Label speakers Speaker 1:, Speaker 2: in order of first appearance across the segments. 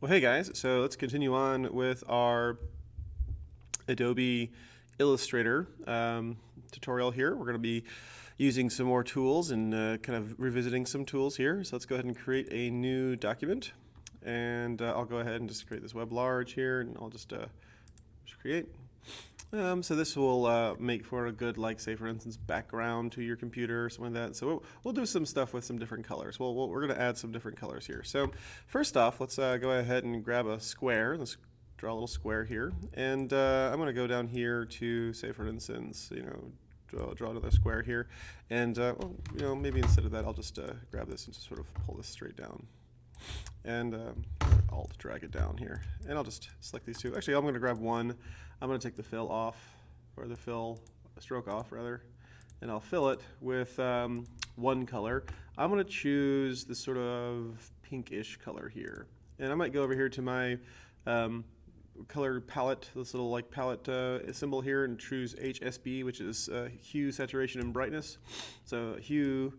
Speaker 1: Well, hey guys, so let's continue on with our Adobe Illustrator tutorial here. We're going to be using some more tools and kind of revisiting some tools here. So let's go ahead and create a new document. And I'll go ahead and just create this web large here, and I'll just create. So this will make for a good, like, say, for instance, background to your computer or something like that. So we'll do some stuff with some different colors. We're going to add some different colors here. So first off, let's go ahead and grab a square. Let's draw a little square here. And I'm going to go down here to, say, for instance, draw another square here. And, maybe instead of that, I'll just grab this and just sort of pull this straight down. And Alt drag it down here, and I'll just select these two. Actually, I'm going to grab one. I'm going to take the fill off, or the stroke off rather, and I'll fill it with one color. I'm going to choose this sort of pinkish color here, and I might go over here to my color palette, this little like palette symbol here, and choose HSB, which is hue, saturation, and brightness. So hue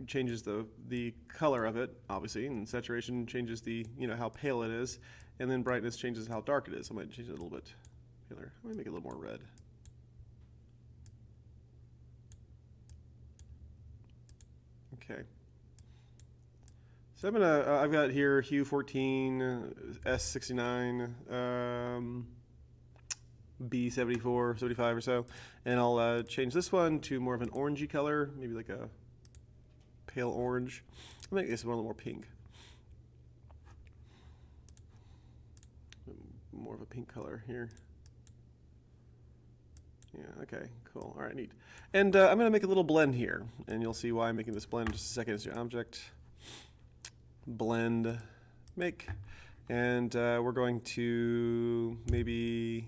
Speaker 1: changes the color of it, obviously, and saturation changes the how pale it is, and then brightness changes how dark it is. I might change it a little bit paler. I might make it a little more red. Okay. So I've got here hue 14, S69, B74, 75 or so, and I'll change this one to more of an orangey color, maybe like a pale orange. I'll make this one a little more pink. More of a pink color here. Yeah, okay, cool. All right, neat. And I'm going to make a little blend here, and you'll see why I'm making this blend in just a second. It's your object, blend, make, and we're going to maybe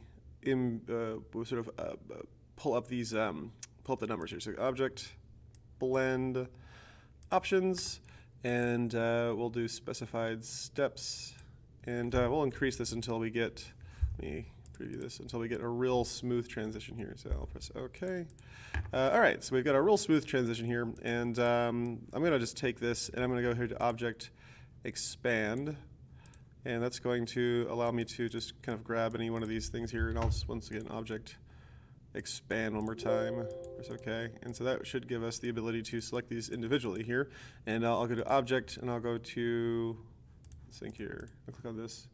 Speaker 1: pull up these, pull up the numbers here. So object, blend, options, and we'll do specified steps, and we'll increase this until we get, let me preview this, until we get a real smooth transition here. So I'll press OK. All right, so we've got a real smooth transition here, and I'm going to just take this, and I'm going to go here to Object, Expand, and that's going to allow me to just kind of grab any one of these things here, and I'll just once again Object, Expand one more time, press OK, and so that should give us the ability to select these individually here. And I'll go to Object, and I'll go to, let's think here, I'll click on this,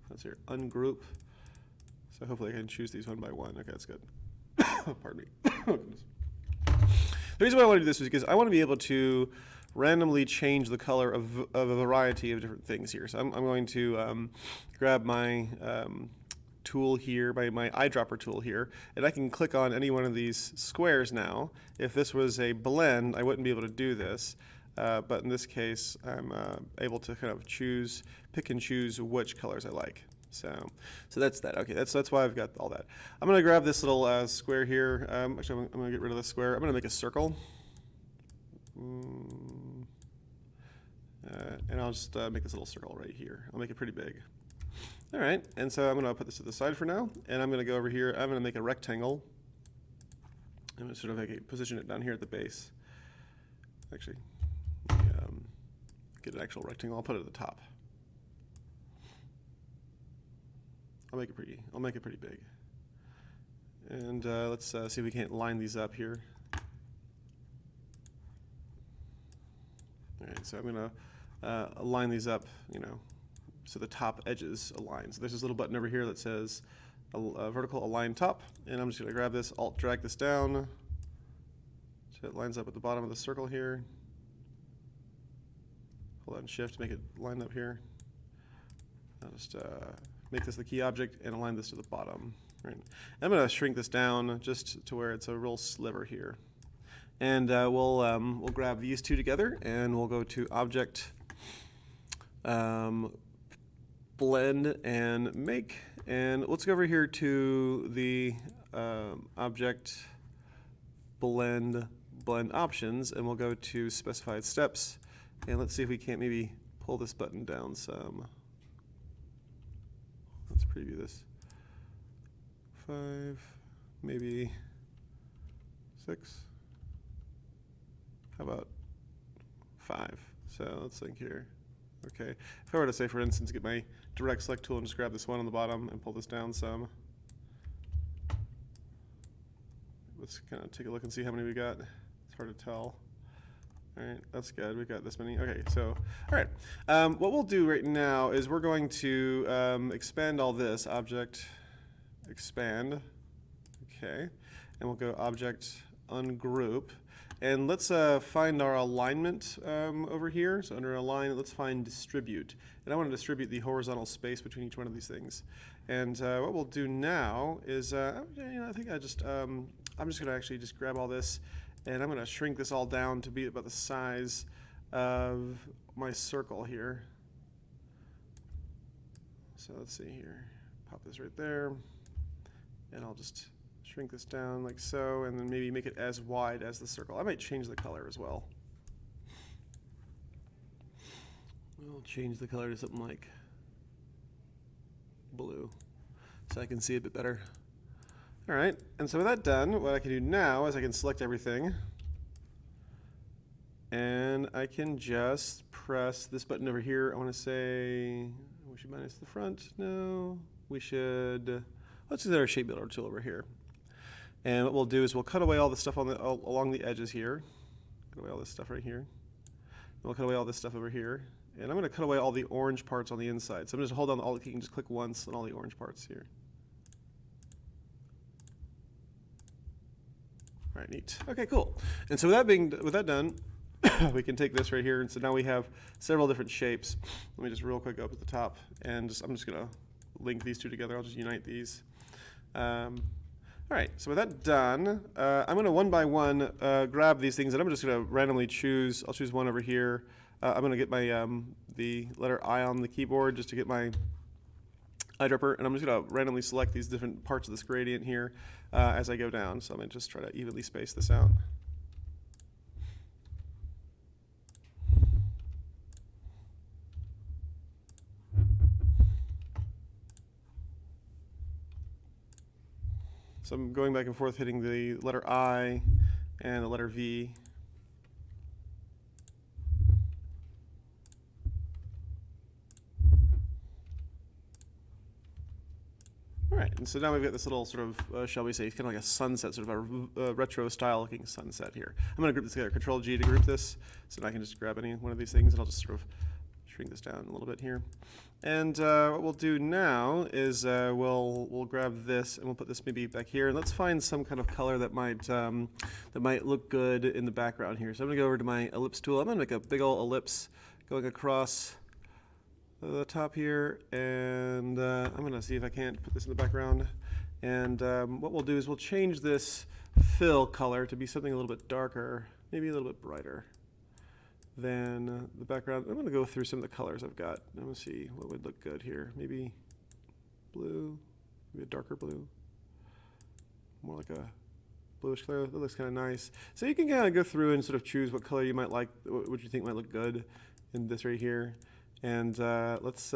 Speaker 1: that's here, Ungroup. So hopefully I can choose these one by one. Okay, that's good. Pardon me. The reason why I want to do this is because I want to be able to randomly change the color of a variety of different things here. So I'm going to grab my tool here, my eyedropper tool here, and I can click on any one of these squares now. If this was a blend, I wouldn't be able to do this, but in this case, I'm able to kind of pick and choose which colors I like. So that's that. Okay, that's why I've got all that. I'm going to grab this little square here. Actually, I'm going to get rid of this square. I'm going to make a circle. And I'll just make this little circle right here. I'll make it pretty big. All right, and so I'm going to put this to the side for now, and I'm going to go over here. I'm going to make a rectangle. I'm going to sort of position it down here at the base. Actually, get an actual rectangle. I'll put it at the top. I'll make it pretty big. And let's see if we can't line these up here. All right, so I'm going to line these up, so the top edges align. So there's this little button over here that says vertical align top, and I'm just going to grab this, Alt drag this down, so it lines up at the bottom of the circle here. Hold on Shift, make it line up here. I'll just make this the key object and align this to the bottom. Right. I'm going to shrink this down just to where it's a real sliver here. And we'll grab these two together, and we'll go to Object, Blend, and Make. And let's go over here to the Object, Blend Options, and we'll go to Specified Steps. And let's see if we can't maybe pull this button down some. Let's preview this. 5, maybe 6. How about 5? So let's think here. Okay, if I were to say, for instance, get my direct select tool and just grab this one on the bottom and pull this down some. Let's kind of take a look and see how many we got. It's hard to tell. All right, that's good. We've got this many. Okay, so, all right. What we'll do right now is we're going to expand all this. Object, expand. Okay, and we'll go object, ungroup. And let's find our alignment over here. So under align, let's find distribute. And I want to distribute the horizontal space between each one of these things. And what we'll do now is, I think I'm just going to actually just grab all this, and I'm going to shrink this all down to be about the size of my circle here. So let's see here. Pop this right there, and I'll just shrink this down like so, and then maybe make it as wide as the circle. I might change the color as well. I'll change the color to something like blue so I can see it a bit better. All right, and so with that done, what I can do now is I can select everything, and I can just press this button over here. I want to say, we should minus the front. No, we should, let's do our shape builder tool over here. And what we'll do is we'll cut away all the stuff on the along the edges here. Cut away all this stuff right here. And we'll cut away all this stuff over here. And I'm going to cut away all the orange parts on the inside. So I'm going to hold down Alt key and just click once on all the orange parts here. All right, neat. Okay, cool. And so with that done, we can take this right here. And so now we have several different shapes. Let me just real quick go up at the top, and I'm just going to link these two together. I'll just unite these. All right, so with that done, I'm going to one by one grab these things, and I'm just going to randomly choose. I'll choose one over here. I'm going to get my the letter I on the keyboard just to get my eyedropper, and I'm just going to randomly select these different parts of this gradient here as I go down. So I'm going to just try to evenly space this out. So I'm going back and forth hitting the letter I and the letter V. All right, and so now we've got this little sort of, shall we say, kind of like a sunset, sort of a retro style looking sunset here. I'm going to group this together, Control G to group this, so now I can just grab any one of these things, and I'll just sort of shrink this down a little bit here. And what we'll do now is we'll grab this and we'll put this maybe back here, and let's find some kind of color that might look good in the background here. So I'm going to go over to my ellipse tool. I'm going to make a big old ellipse going across the top here, and I'm going to see if I can't put this in the background. And what we'll do is we'll change this fill color to be something a little bit darker, maybe a little bit brighter than the background. I'm going to go through some of the colors I've got. I'm going to see what would look good here. Maybe blue, maybe a darker blue, more like a bluish color. That looks kind of nice. So you can kind of go through and sort of choose what color you might like, what you think might look good in this right here. And let's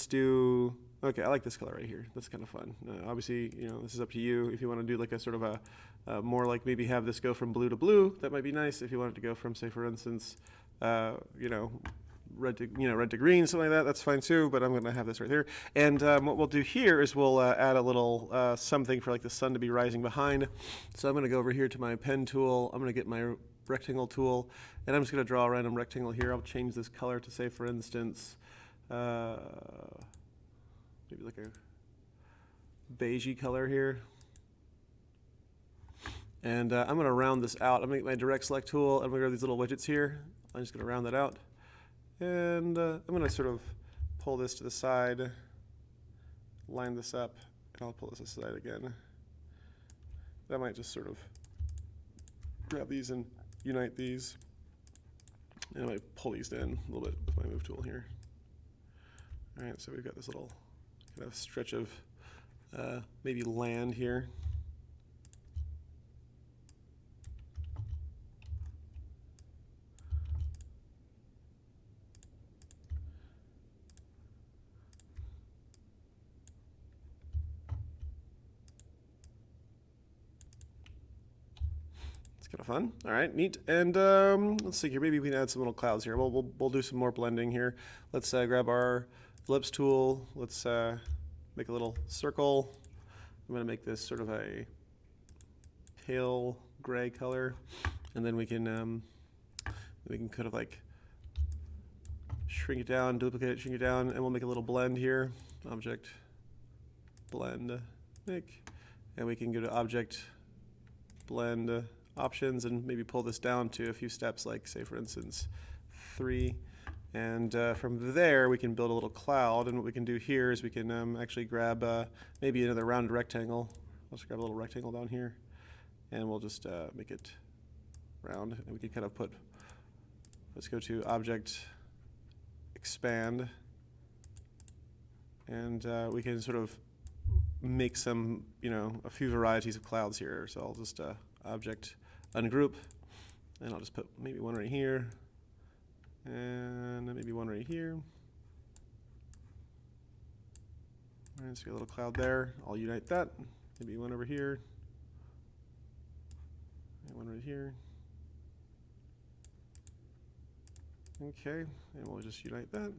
Speaker 1: do, okay, I like this color right here. That's kind of fun. Obviously, you know, this is up to you. If you want to do like a sort of a more like maybe have this go from blue to blue, that might be nice. If you want it to go from, say, for instance, you know, red to green, something like that, that's fine too. But I'm going to have this right here. And what we'll do here is we'll add a little something for like the sun to be rising behind. So I'm going to go over here to my pen tool. I'm going to get my rectangle tool, and I'm just going to draw a random rectangle here. I'll change this color to, say, for instance, maybe like a beigey color here. And I'm going to round this out. I'm going to get my direct select tool. I'm going to grab these little widgets here. I'm just going to round that out. And I'm going to sort of pull this to the side, line this up, and I'll pull this aside again. I might just sort of grab these and unite these. And I might pull these in a little bit with my move tool here. All right, so we've got this little kind of stretch of maybe land here. kind of fun. All right, neat. And let's see here. Maybe we can add some little clouds here. We'll do some more blending here. Let's grab our ellipse tool. Let's make a little circle. I'm going to make this sort of a pale gray color, and then we can kind of like shrink it down, duplicate it, shrink it down, and we'll make a little blend here. Object, blend, make, and we can go to object, blend, options, and maybe pull this down to a few steps, like say for instance 3, and from there we can build a little cloud. And what we can do here is we can actually grab maybe another rounded rectangle. Let's grab a little rectangle down here, and we'll just make it round, and we can kind of put, let's go to object, expand, and we can sort of make some, a few varieties of clouds here. So I'll just object ungroup, and I'll just put maybe one right here, and maybe one right here. And so a little cloud there. I'll unite that. Maybe one over here, and one right here. Okay, and we'll just unite that.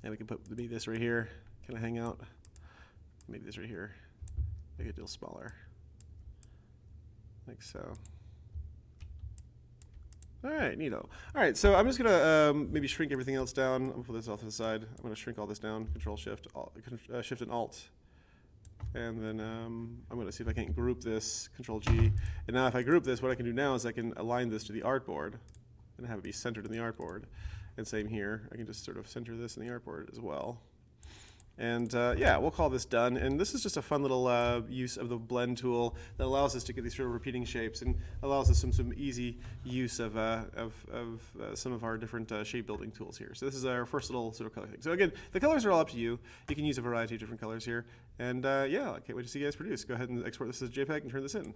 Speaker 1: And we can put maybe this right here, kind of hang out. Maybe this right here, make it a little smaller, like so. All right, neato. All right, so I'm just gonna maybe shrink everything else down. I'm gonna put this off to the side. I'm gonna shrink all this down. Control Shift, Shift and Alt, and then I'm gonna see if I can't group this. Control G. And now if I group this, what I can do now is I can align this to the artboard and have it be centered in the artboard. And same here, I can just sort of center this in the artboard as well. And yeah, we'll call this done. And this is just a fun little use of the blend tool that allows us to get these sort of repeating shapes and allows us some easy use of some of our different shape building tools here. So this is our first little sort of color thing. So again, the colors are all up to you. You can use a variety of different colors here. And yeah, I can't wait to see you guys produce. Go ahead and export this as a JPEG and turn this in.